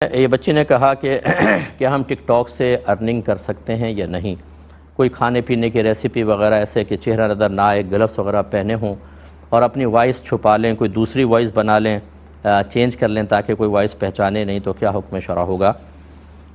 یہ بچی نے کہا کہ کیا ہم ٹک ٹاک سے ارننگ کر سکتے ہیں یا نہیں؟ کوئی کھانے پینے کی ریسیپی وغیرہ ایسے کہ چہرہ نظر نہ آئے، گلوز وغیرہ پہنے ہوں اور اپنی وائس چھپا لیں، کوئی دوسری وائس بنا لیں، چینج کر لیں تاکہ کوئی وائس پہچانے نہیں، تو کیا حکم شرع ہوگا؟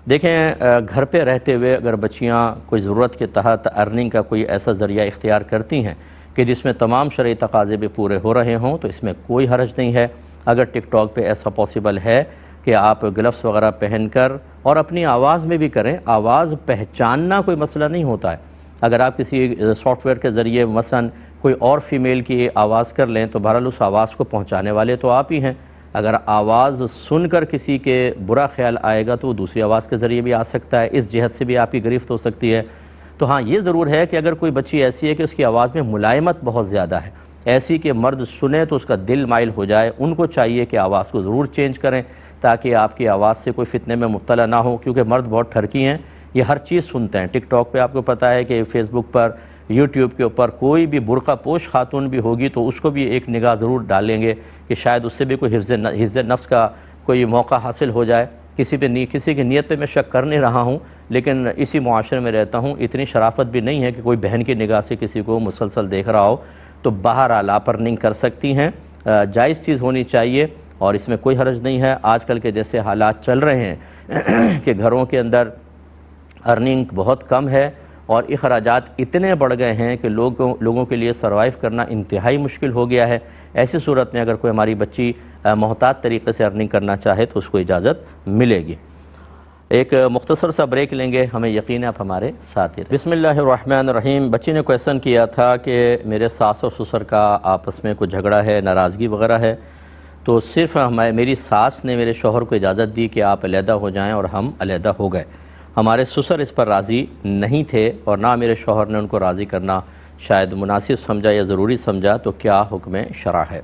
دیکھیں، گھر پہ رہتے ہوئے اگر بچیاں کوئی ضرورت کے تحت ارننگ کا کوئی ایسا ذریعہ اختیار کرتی ہیں کہ جس میں تمام شرعی تقاضے بھی پورے ہو رہے ہوں تو اس میں کوئی حرج نہیں ہے۔ اگر ٹک ٹاک پہ ایسا پاسبل ہے کہ آپ گلوز وغیرہ پہن کر اور اپنی آواز میں بھی کریں، آواز پہچاننا کوئی مسئلہ نہیں ہوتا ہے۔ اگر آپ کسی سافٹ ویئر کے ذریعے مثلا کوئی اور فیمیل کی آواز کر لیں تو بہرحال اس آواز کو پہنچانے والے تو آپ ہی ہیں۔ اگر آواز سن کر کسی کے برا خیال آئے گا تو وہ دوسری آواز کے ذریعے بھی آ سکتا ہے، اس جہت سے بھی آپ کی گرفت ہو سکتی ہے۔ تو ہاں، یہ ضرور ہے کہ اگر کوئی بچی ایسی ہے کہ اس کی آواز میں ملائمت بہت زیادہ ہے، ایسی کہ مرد سنے تو اس کا دل مائل ہو جائے، ان کو چاہیے کہ آواز کو ضرور چینج کریں تاکہ آپ کی آواز سے کوئی فتنے میں مبتلا نہ ہو، کیونکہ مرد بہت ٹھرکی ہیں، یہ ہر چیز سنتے ہیں۔ ٹک ٹاک پہ آپ کو پتہ ہے کہ فیس بک پر، یوٹیوب کے اوپر کوئی بھی برقع پوش خاتون بھی ہوگی تو اس کو بھی ایک نگاہ ضرور ڈالیں گے کہ شاید اس سے بھی کوئی حفظ نفس کا کوئی موقع حاصل ہو جائے۔ کسی کی نیت پہ میں شک کر نہیں رہا ہوں، لیکن اسی معاشرے میں رہتا ہوں، اتنی شرافت بھی نہیں ہے کہ کوئی بہن کی نگاہ سے کسی کو مسلسل دیکھ رہا ہو، تو بہرحال آپ ارننگ کر سکتی ہیں، جائز چیز ہونی چاہیے اور اس میں کوئی حرج نہیں ہے۔ آج کل کے جیسے حالات چل رہے ہیں کہ گھروں کے اندر ارننگ بہت کم ہے اور اخراجات اتنے بڑھ گئے ہیں کہ لوگوں کے لیے سروائیو کرنا انتہائی مشکل ہو گیا ہے۔ ایسی صورت میں اگر کوئی ہماری بچی محتاط طریقے سے ارننگ کرنا چاہے تو اس کو اجازت ملے گی۔ ایک مختصر سا بریک لیں گے، ہمیں یقین ہے آپ ہمارے ساتھ ہی رہیں۔ بسم اللہ الرحمن الرحیم۔ بچی نے کویشچن کیا تھا کہ میرے ساس اور سسر کا آپس میں کوئی جھگڑا ہے، ناراضگی وغیرہ ہے، تو صرف میری ساس نے میرے شوہر کو اجازت دی کہ آپ علیحدہ ہو جائیں اور ہم علیحدہ ہو گئے۔ ہمارے سسر اس پر راضی نہیں تھے اور نہ میرے شوہر نے ان کو راضی کرنا شاید مناسب سمجھا یا ضروری سمجھا، تو کیا حکم شرع ہے؟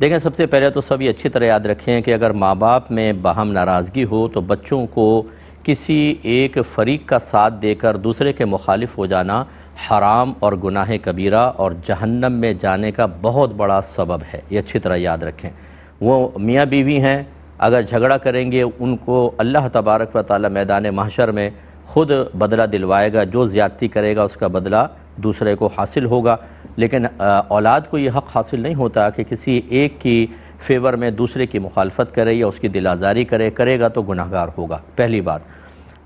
دیکھیں، سب سے پہلے تو سب یہ اچھی طرح یاد رکھیں کہ اگر ماں باپ میں باہم ناراضگی ہو تو بچوں کو کسی ایک فریق کا ساتھ دے کر دوسرے کے مخالف ہو جانا حرام اور گناہ کبیرہ اور جہنم میں جانے کا بہت بڑا سبب ہے، یہ اچھی طرح یاد رکھیں۔ وہ میاں بیوی ہیں، اگر جھگڑا کریں گے ان کو اللہ تبارک و تعالی میدان محشر میں خود بدلہ دلوائے گا، جو زیادتی کرے گا اس کا بدلہ دوسرے کو حاصل ہوگا۔ لیکن اولاد کو یہ حق حاصل نہیں ہوتا کہ کسی ایک کی فیور میں دوسرے کی مخالفت کرے یا اس کی دل آزاری کرے گا تو گناہگار ہوگا، پہلی بات۔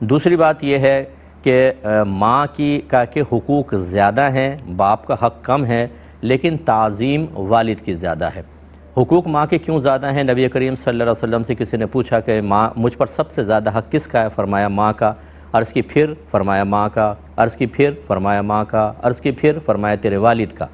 دوسری بات یہ ہے کہ ماں کے حقوق زیادہ ہیں، باپ کا حق کم ہے، لیکن تعظیم والد کی زیادہ ہے۔ حقوق ماں کے کیوں زیادہ ہیں؟ نبی کریم صلی اللہ علیہ وسلم سے کسی نے پوچھا کہ ماں مجھ پر سب سے زیادہ حق کس کا ہے؟ فرمایا ماں کا۔ عرض کی پھر؟ فرمایا ماں کا۔ عرض کی پھر؟ فرمایا ماں کا۔ عرض کی پھر؟ فرمایا تیرے والد کا۔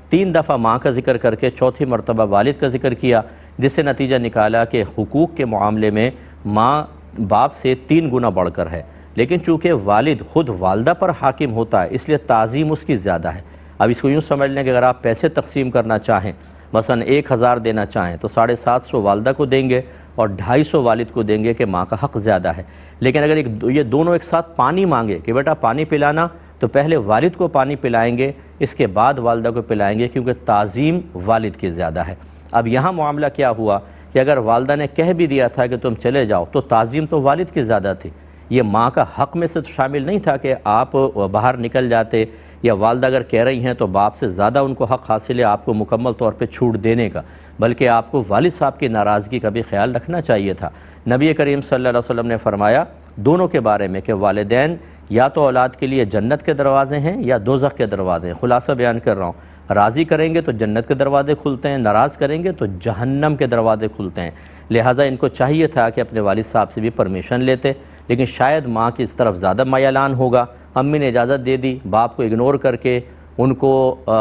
3 دفعہ ماں کا ذکر کر کے چوتھی مرتبہ والد کا ذکر کیا، جس سے نتیجہ نکالا کہ حقوق کے معاملے میں ماں باپ سے 3 گنا بڑھ کر ہے، لیکن چونکہ والد خود والدہ پر حاکم ہوتا ہے اس لیے تعظیم اس کی زیادہ ہے۔ اب اس کو یوں سمجھ لیں کہ اگر آپ پیسے تقسیم کرنا چاہیں، مثلا 1000 دینا چاہیں تو 750 والدہ کو دیں گے اور 250 والد کو دیں گے کہ ماں کا حق زیادہ ہے۔ لیکن اگر یہ دونوں ایک ساتھ پانی مانگے کہ بیٹا پانی پلانا، تو پہلے والد کو پانی پلائیں گے، اس کے بعد والدہ کو پلائیں گے، کیونکہ تعظیم والد کی زیادہ ہے۔ اب یہاں معاملہ کیا ہوا کہ اگر والدہ نے کہہ بھی دیا تھا کہ تم چلے جاؤ تو تعظیم تو والد کی زیادہ تھی، یہ ماں کا حق میں سے شامل نہیں تھا کہ آپ باہر نکل جاتے، یا والدہ اگر کہہ رہی ہیں تو باپ سے زیادہ ان کو حق حاصل ہے آپ کو مکمل طور پہ چھوٹ دینے کا، بلکہ آپ کو والد صاحب کی ناراضگی کا بھی خیال رکھنا چاہیے تھا۔ نبی کریم صلی اللہ علیہ وسلم نے فرمایا دونوں کے بارے میں کہ والدین یا تو اولاد کے لیے جنت کے دروازے ہیں یا دوزخ کے دروازے ہیں۔ خلاصہ بیان کر رہا ہوں، راضی کریں گے تو جنت کے دروازے کھلتے ہیں، ناراض کریں گے تو جہنم کے دروازے کھلتے ہیں۔ لہٰذا ان کو چاہیے تھا کہ اپنے والد صاحب سے بھی پرمیشن لیتے، لیکن شاید ماں کی اس طرف زیادہ میلان ہوگا، امی نے اجازت دے دی، باپ کو اگنور کر کے ان کو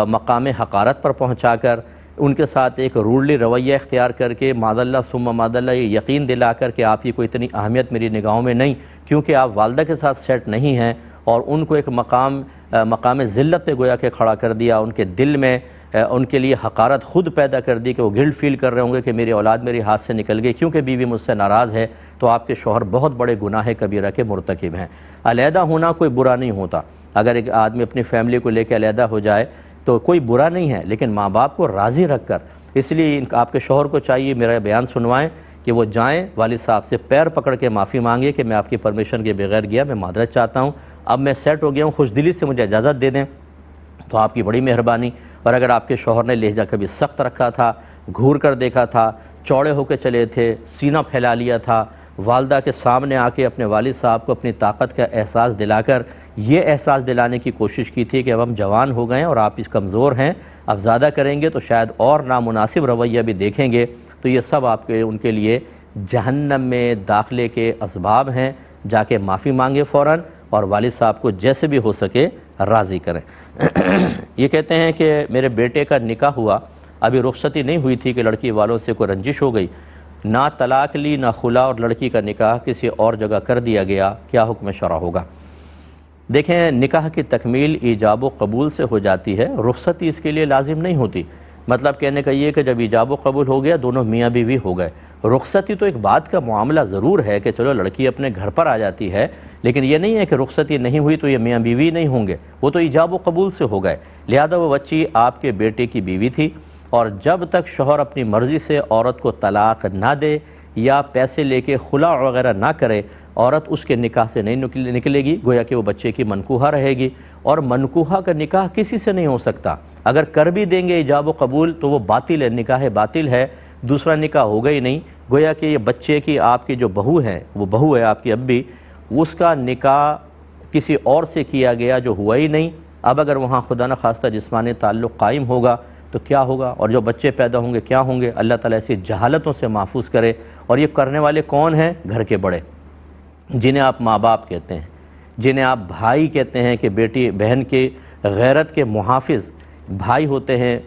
مقام حقارت پر پہنچا کر ان کے ساتھ ایک روللی رویہ اختیار کر کے معاذ اللہ ثم معاذ اللہ یہ یقین دلا کر کہ آپ کی کوئی اتنی اہمیت میری نگاہوں میں نہیں، کیونکہ آپ والدہ کے ساتھ سیٹ نہیں ہیں، اور ان کو ایک مقام ذلت پہ گویا کہ کھڑا کر دیا، ان کے دل میں ان کے لیے حقارت خود پیدا کر دی کہ وہ گلٹ فیل کر رہے ہوں گے کہ میری اولاد میری ہاتھ سے نکل گئی کیونکہ بیوی مجھ سے ناراض ہے، تو آپ کے شوہر بہت بڑے گناہ کبیرہ کے مرتکب ہیں۔ علیحدہ ہونا کوئی برا نہیں ہوتا، اگر ایک آدمی اپنی فیملی کو لے کے علیحدہ ہو جائے تو کوئی برا نہیں ہے، لیکن ماں باپ کو راضی رکھ کر، اس لیے آپ کے شوہر کو چاہیے میرا بیان سنوائیں کہ وہ جائیں والد صاحب سے پیر پکڑ کے معافی مانگے کہ میں آپ کی پرمیشن کے بغیر گیا، میں معذرت چاہتا ہوں، اب میں سیٹ ہو گیا ہوں، خوش دلی سے مجھے اجازت دے دیں تو آپ کی بڑی مہربانی۔ اور اگر آپ کے شوہر نے لہجہ کبھی سخت رکھا تھا، گھور کر دیکھا تھا، چوڑے ہو کے چلے تھے، سینہ پھیلا لیا تھا، والدہ کے سامنے آ کے اپنے والد صاحب کو اپنی طاقت کا احساس دلا کر یہ احساس دلانے کی کوشش کی تھی کہ اب ہم جوان ہو گئے ہیں اور آپ اس کمزور ہیں، اب زیادہ کریں گے تو شاید اور نامناسب رویہ بھی دیکھیں گے، تو یہ سب آپ کے ان کے لیے جہنم میں داخلے کے اسباب ہیں۔ جا کے معافی مانگے فوراً اور والد صاحب کو جیسے بھی ہو سکے راضی کریں۔ یہ کہتے ہیں کہ میرے بیٹے کا نکاح ہوا، ابھی رخصتی نہیں ہوئی تھی کہ لڑکی والوں سے کوئی رنجش ہو گئی، نہ طلاق لی نہ خلا، اور لڑکی کا نکاح کسی اور جگہ کر دیا گیا، کیا حکم شرع ہوگا؟ دیکھیں، نکاح کی تکمیل ایجاب و قبول سے ہو جاتی ہے، رخصتی اس کے لیے لازم نہیں ہوتی۔ مطلب کہنے کا یہ کہ جب ایجاب و قبول ہو گیا دونوں میاں بیوی ہو گئے، رخصتی تو ایک بات کا معاملہ ضرور ہے کہ چلو لڑکی اپنے گھر پر آ جاتی ہے، لیکن یہ نہیں ہے کہ رخصتی نہیں ہوئی تو یہ میاں بیوی نہیں ہوں گے، وہ تو ایجاب و قبول سے ہو گئے، لہذا وہ بچی آپ کے بیٹے کی بیوی تھی، اور جب تک شوہر اپنی مرضی سے عورت کو طلاق نہ دے یا پیسے لے کے خلا وغیرہ نہ کرے، عورت اس کے نکاح سے نہیں نکلے گی، گویا کہ وہ بچے کی منکوحہ رہے گی، اور منکوحہ کا نکاح کسی سے نہیں ہو سکتا۔ اگر کر بھی دیں گے ایجاب و قبول تو وہ باطل ہے، نکاح باطل ہے، دوسرا نکاح ہوگا ہی نہیں، گویا کہ یہ بچے کی آپ کی جو بہو ہے، وہ بہو ہے آپ کی ابی، اس کا نکاح کسی اور سے کیا گیا جو ہوا ہی نہیں۔ اب اگر وہاں خدا نخواستہ جسمانی تعلق قائم ہوگا تو کیا ہوگا، اور جو بچے پیدا ہوں گے کیا ہوں گے؟ اللہ تعالیٰ ایسی جہالتوں سے محفوظ کرے۔ اور یہ کرنے والے کون ہیں؟ گھر کے بڑے، جنہیں آپ ماں باپ کہتے ہیں، جنہیں آپ بھائی کہتے ہیں، کہ بیٹی بہن کے غیرت کے محافظ بھائی ہوتے ہیں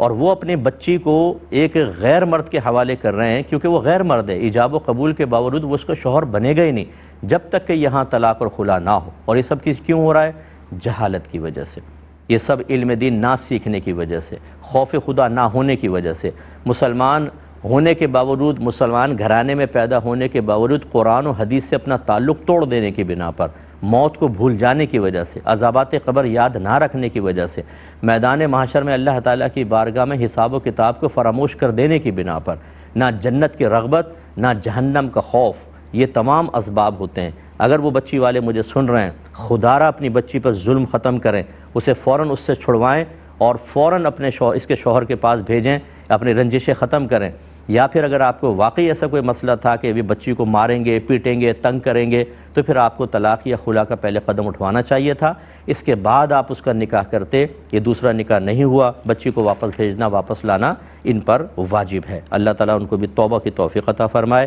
وہ اپنی بچی کو ایک غیر مرد کے حوالے کر رہے ہیں، کیونکہ وہ غیر مرد ہے، ایجاب و قبول کے باوجود وہ اس کا شوہر بنے گا ہی نہیں جب تک کہ یہاں طلاق اور خلا نہ ہو۔ اور یہ سب کیوں ہو رہا ہے؟ جہالت کی وجہ سے، یہ سب علم دین نہ سیکھنے کی وجہ سے، خوف خدا نہ ہونے کی وجہ سے، مسلمان ہونے کے باوجود، مسلمان گھرانے میں پیدا ہونے کے باوجود قرآن و حدیث سے اپنا تعلق توڑ دینے کی بنا پر، موت کو بھول جانے کی وجہ سے، عذابات قبر یاد نہ رکھنے کی وجہ سے، میدان محشر میں اللہ تعالیٰ کی بارگاہ میں حساب و کتاب کو فراموش کر دینے کی بنا پر، نہ جنت کی رغبت نہ جہنم کا خوف، یہ تمام اسباب ہوتے ہیں۔ اگر وہ بچی والے مجھے سن رہے ہیں، خدا را اپنی بچی پر ظلم ختم کریں، اسے فوراً اس سے چھڑوائیں اور فوراً اپنے اس کے شوہر کے پاس بھیجیں، اپنی رنجشیں ختم کریں۔ یا پھر اگر آپ کو واقعی ایسا کوئی مسئلہ تھا کہ ابھی بچی کو ماریں گے، پیٹیں گے، تنگ کریں گے، تو پھر آپ کو طلاق یا خلا کا پہلے قدم اٹھوانا چاہیے تھا، اس کے بعد آپ اس کا نکاح کرتے۔ یہ دوسرا نکاح نہیں ہوا، بچی کو واپس بھیجنا، واپس لانا ان پر واجب ہے۔ اللہ تعالیٰ ان کو بھی توبہ کی توفیق عطا فرمائے۔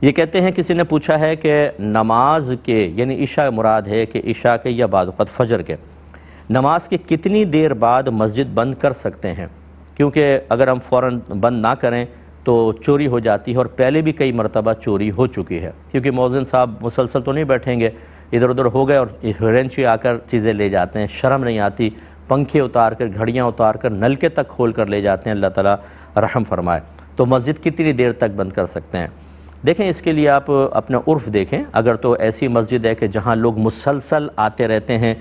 یہ کہتے ہیں، کسی نے پوچھا ہے کہ نماز کے، یعنی عشاء مراد ہے کہ عشاء کے یا بعد وقت فجر کے، نماز کے کتنی دیر بعد مسجد بند کر سکتے ہیں؟ کیونکہ اگر ہم فوراً بند نہ کریں تو چوری ہو جاتی ہے، اور پہلے بھی کئی مرتبہ چوری ہو چکی ہے، کیونکہ مؤذن صاحب مسلسل تو نہیں بیٹھیں گے، ادھر ادھر ہو گئے اور رینچی آ کر چیزیں لے جاتے ہیں، شرم نہیں آتی، پنکھے اتار کر، گھڑیاں اتار کر، نلکے تک کھول کر لے جاتے ہیں، اللہ تعالیٰ رحم فرمائے۔ تو مسجد کتنی دیر تک بند کر سکتے ہیں؟ دیکھیں، اس کے لیے آپ اپنا عرف دیکھیں، اگر تو ایسی مسجد ہے کہ جہاں لوگ مسلسل آتے رہتے ہیں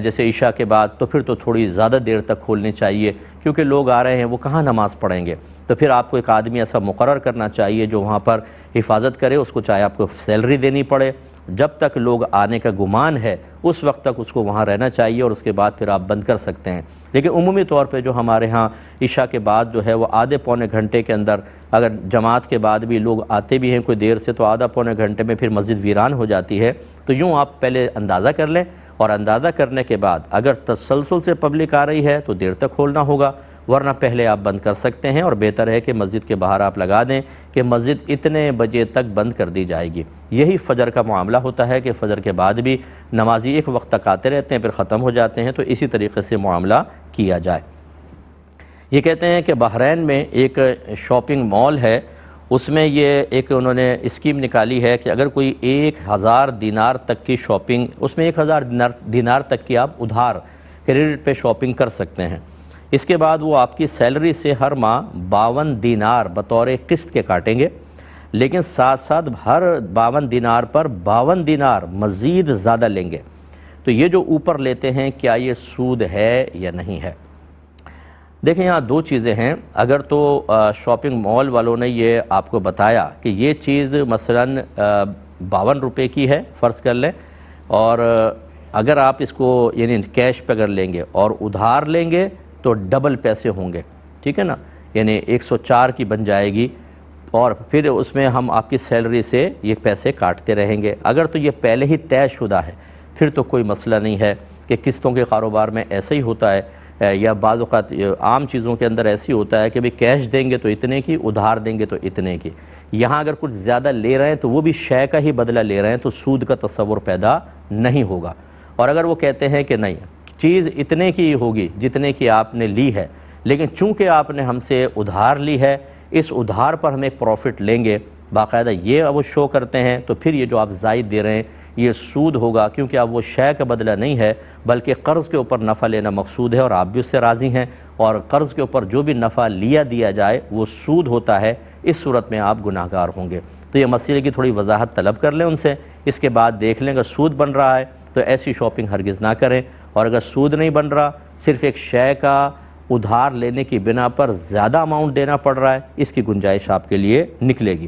جیسے عشاء کے بعد، تو پھر تو تھوڑی زیادہ دیر تک کھولنی چاہیے، کیونکہ لوگ آ رہے ہیں، وہ کہاں نماز پڑھیں گے؟ تو پھر آپ کو ایک آدمی ایسا مقرر کرنا چاہیے جو وہاں پر حفاظت کرے، اس کو چاہے آپ کو سیلری دینی پڑے، جب تک لوگ آنے کا گمان ہے اس وقت تک اس کو وہاں رہنا چاہیے، اور اس کے بعد پھر آپ بند کر سکتے ہیں۔ لیکن عمومی طور پہ جو ہمارے ہاں عشاء کے بعد جو ہے وہ آدھے پونے گھنٹے کے اندر، اگر جماعت کے بعد بھی لوگ آتے بھی ہیں کوئی دیر سے، تو آدھا پونے گھنٹے میں پھر مسجد ویران ہو جاتی ہے۔ تو یوں آپ پہلے اندازہ کر لیں، اور اندازہ کرنے کے بعد اگر تسلسل سے پبلک آ رہی ہے تو دیر تک کھولنا ہوگا، ورنہ پہلے آپ بند کر سکتے ہیں، اور بہتر ہے کہ مسجد کے باہر آپ لگا دیں کہ مسجد اتنے بجے تک بند کر دی جائے گی۔ یہی فجر کا معاملہ ہوتا ہے کہ فجر کے بعد بھی نمازی ایک وقت تک آتے رہتے ہیں، پھر ختم ہو جاتے ہیں، تو اسی طریقے سے معاملہ کیا جائے۔ یہ کہتے ہیں کہ بحرین میں ایک شاپنگ مال ہے، اس میں یہ ایک انہوں نے اسکیم نکالی ہے کہ اگر کوئی 1000 دینار تک کی شاپنگ، اس میں 1000 دینار تک کی آپ ادھار کریڈٹ پہ شاپنگ کر سکتے ہیں، اس کے بعد وہ آپ کی سیلری سے ہر ماہ 52 دینار بطور قسط کے کاٹیں گے، لیکن ساتھ ساتھ ہر 52 دینار پر 52 دینار مزید زیادہ لیں گے۔ تو یہ جو اوپر لیتے ہیں، کیا یہ سود ہے یا نہیں ہے؟ دیکھیں یہاں دو چیزیں ہیں. اگر تو شاپنگ مال والوں نے یہ آپ کو بتایا کہ یہ چیز مثلاً 52 روپے کی ہے فرض کر لیں، اور اگر آپ اس کو یعنی کیش پہ اگر لیں گے اور ادھار لیں گے تو ڈبل پیسے ہوں گے، ٹھیک ہے نا، یعنی 104 کی بن جائے گی، اور پھر اس میں ہم آپ کی سیلری سے یہ پیسے کاٹتے رہیں گے. اگر تو یہ پہلے ہی طے شدہ ہے پھر تو کوئی مسئلہ نہیں ہے کہ قسطوں کے کاروبار میں ایسا ہی ہوتا ہے، یا بعض اوقات عام چیزوں کے اندر ایسی ہوتا ہے کہ بھئی کیش دیں گے تو اتنے کی، ادھار دیں گے تو اتنے کی. یہاں اگر کچھ زیادہ لے رہے ہیں تو وہ بھی شے کا ہی بدلہ لے رہے ہیں تو سود کا تصور پیدا نہیں ہوگا. اور اگر وہ کہتے ہیں کہ نہیں چیز اتنے کی ہوگی جتنے کی آپ نے لی ہے، لیکن چونکہ آپ نے ہم سے ادھار لی ہے، اس ادھار پر ہم ایک پروفٹ لیں گے، باقاعدہ یہ وہ شو کرتے ہیں، تو پھر یہ جو آپ زائد دے رہے ہیں یہ سود ہوگا، کیونکہ اب وہ شے کا بدلہ نہیں ہے بلکہ قرض کے اوپر نفع لینا مقصود ہے، اور آپ بھی اس سے راضی ہیں، اور قرض کے اوپر جو بھی نفع دیا جائے وہ سود ہوتا ہے. اس صورت میں آپ گناہگار ہوں گے. تو یہ مسئلے کی تھوڑی وضاحت طلب کر لیں ان سے، اس کے بعد دیکھ لیں اگر سود بن رہا ہے تو ایسی شاپنگ ہرگز نہ کریں، اور اگر سود نہیں بن رہا، صرف ایک شے کا ادھار لینے کی بنا پر زیادہ اماؤنٹ دینا پڑ رہا ہے، اس کی گنجائش آپ کے لیے نکلے گی.